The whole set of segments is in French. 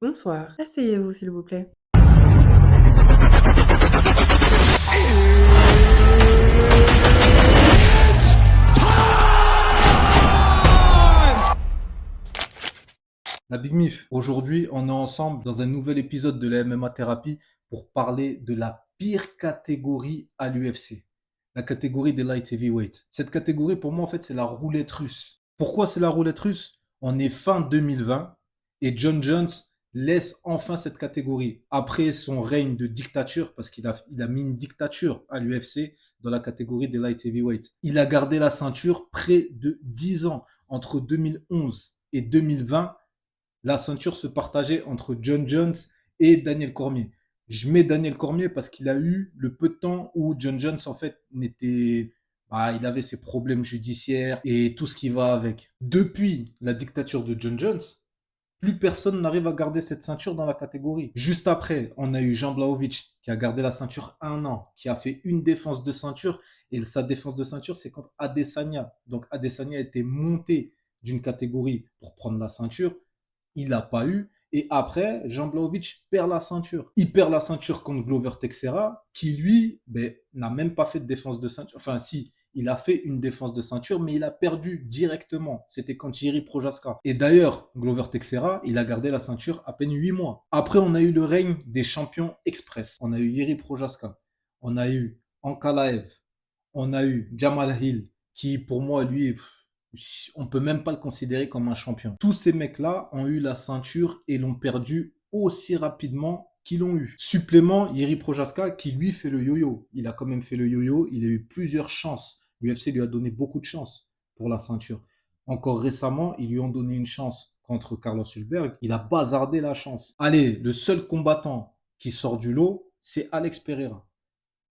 Bonsoir, asseyez-vous s'il vous plaît. La Big Mif, aujourd'hui, on est ensemble dans un nouvel épisode de la MMA Thérapie pour parler de la pire catégorie à l'UFC, la catégorie des light heavyweight. Cette catégorie, pour moi, en fait, c'est la roulette russe. Pourquoi c'est la roulette russe? On est fin 2020 et John Jones laisse enfin cette catégorie après son règne de dictature, parce qu'il a mis une dictature à l'UFC dans la catégorie des light heavyweight. Il a gardé la ceinture près de 10 ans, entre 2011 et 2020. La ceinture se partageait entre John Jones et Daniel Cormier. Je mets Daniel Cormier parce qu'il a eu le peu de temps où John Jones, en fait, il avait ses problèmes judiciaires et tout ce qui va avec. Depuis la dictature de John Jones, plus personne n'arrive à garder cette ceinture dans la catégorie. Juste après, on a eu Jan Blachowicz qui a gardé la ceinture 1 an, qui a fait une défense de ceinture. Et sa défense de ceinture, c'est contre Adesanya. Donc Adesanya a été monté d'une catégorie pour prendre la ceinture. Il l'a pas eu. Et après, Jan Blachowicz perd la ceinture. Il perd la ceinture contre Glover Teixeira, qui lui, n'a même pas fait de défense de ceinture. Enfin, si, il a fait une défense de ceinture, mais il a perdu directement. C'était contre Jiří Procházka. Et d'ailleurs, Glover Teixeira, il a gardé la ceinture à peine 8 mois. Après, on a eu le règne des champions express. On a eu Jiří Procházka. On a eu Ankalaev. On a eu Jamal Hill, qui pour moi, lui, on peut même pas le considérer comme un champion. Tous ces mecs-là ont eu la ceinture et l'ont perdu aussi rapidement qu'ils l'ont eu. Supplément, Jiří Procházka qui lui fait le yo-yo. Il a quand même fait le yo-yo, il a eu plusieurs chances. L'UFC lui a donné beaucoup de chances pour la ceinture. Encore récemment, ils lui ont donné une chance contre Carlos Ulberg. Il a bazardé la chance. Allez, le seul combattant qui sort du lot, c'est Alex Pereira.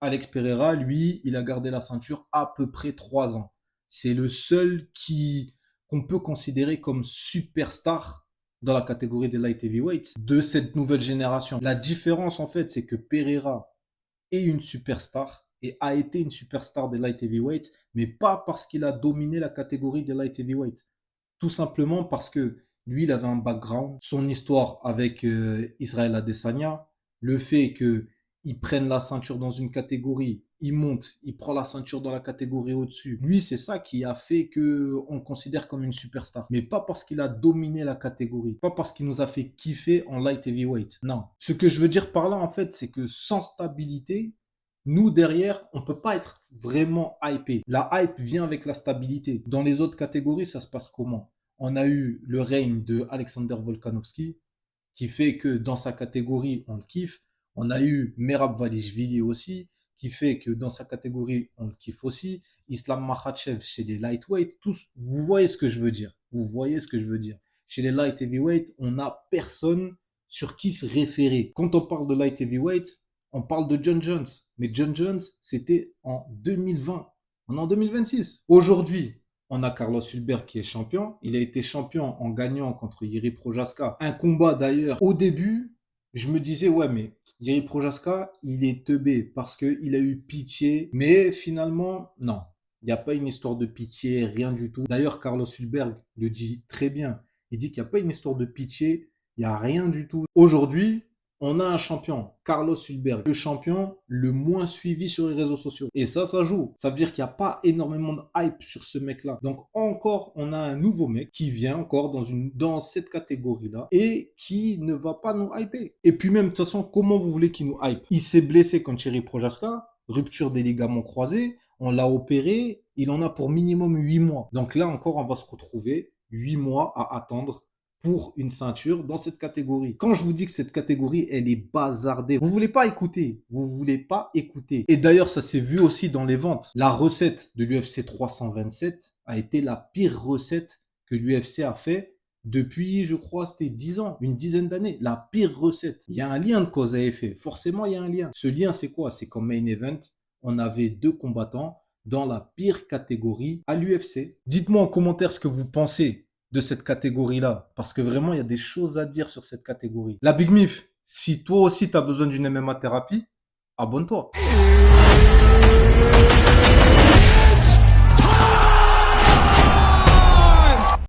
Alex Pereira, lui, il a gardé la ceinture à peu près 3 ans. C'est le seul qu'on peut considérer comme superstar dans la catégorie des light heavyweights de cette nouvelle génération. La différence, en fait, c'est que Pereira est une superstar et a été une superstar des light heavyweights, mais pas parce qu'il a dominé la catégorie des light heavyweights. Tout simplement parce que lui, il avait un background, son histoire avec Israël Adesanya, le fait qu'il prenne la ceinture dans une catégorie, il monte, il prend la ceinture dans la catégorie au-dessus. Lui, c'est ça qui a fait qu'on le considère comme une superstar. Mais pas parce qu'il a dominé la catégorie, pas parce qu'il nous a fait kiffer en light heavyweight. Non. Ce que je veux dire par là, en fait, c'est que sans stabilité, nous, derrière, on ne peut pas être vraiment hypé. La hype vient avec la stabilité. Dans les autres catégories, ça se passe comment? On a eu le règne de Alexander Volkanovski, qui fait que dans sa catégorie, on le kiffe. On a eu Merab Dvalishvili aussi, qui fait que dans sa catégorie, on le kiffe aussi. Islam Makhachev chez les lightweight, tous, vous voyez ce que je veux dire. Vous voyez ce que je veux dire. Chez les light heavyweight, on n'a personne sur qui se référer. Quand on parle de light heavyweight, on parle de John Jones. Mais John Jones, c'était en 2020. On est en 2026. Aujourd'hui, on a Carlos Ulberg qui est champion. Il a été champion en gagnant contre Jiří Procházka. Un combat d'ailleurs, au début, je me disais, ouais, mais Jiří Procházka, il est teubé parce qu'il a eu pitié. Mais finalement, non. Il n'y a pas une histoire de pitié, rien du tout. D'ailleurs, Carlos Ulberg le dit très bien. Il dit qu'il n'y a pas une histoire de pitié, il n'y a rien du tout. Aujourd'hui, on a un champion, Carlos Ulberg, le champion le moins suivi sur les réseaux sociaux. Et ça joue. Ça veut dire qu'il n'y a pas énormément de hype sur ce mec-là. Donc encore, on a un nouveau mec qui vient encore dans cette catégorie-là et qui ne va pas nous hyper. Et puis même, de toute façon, comment vous voulez qu'il nous hype? Il s'est blessé contre Jiří Procházka, rupture des ligaments croisés, on l'a opéré, il en a pour minimum 8 mois. Donc là encore, on va se retrouver 8 mois à attendre pour une ceinture dans cette catégorie. Quand je vous dis que cette catégorie, elle est bazardée, vous voulez pas écouter. Vous voulez pas écouter. Et d'ailleurs, ça s'est vu aussi dans les ventes. La recette de l'UFC 327 a été la pire recette que l'UFC a fait depuis, je crois, c'était 10 ans, une dizaine d'années. La pire recette. Il y a un lien de cause à effet. Forcément, il y a un lien. Ce lien, c'est quoi? C'est qu'en main event, on avait 2 combattants dans la pire catégorie à l'UFC. Dites-moi en commentaire ce que vous pensez de cette catégorie-là, parce que vraiment, il y a des choses à dire sur cette catégorie. La Big Mif, si toi aussi, tu as besoin d'une MMA thérapie, abonne-toi.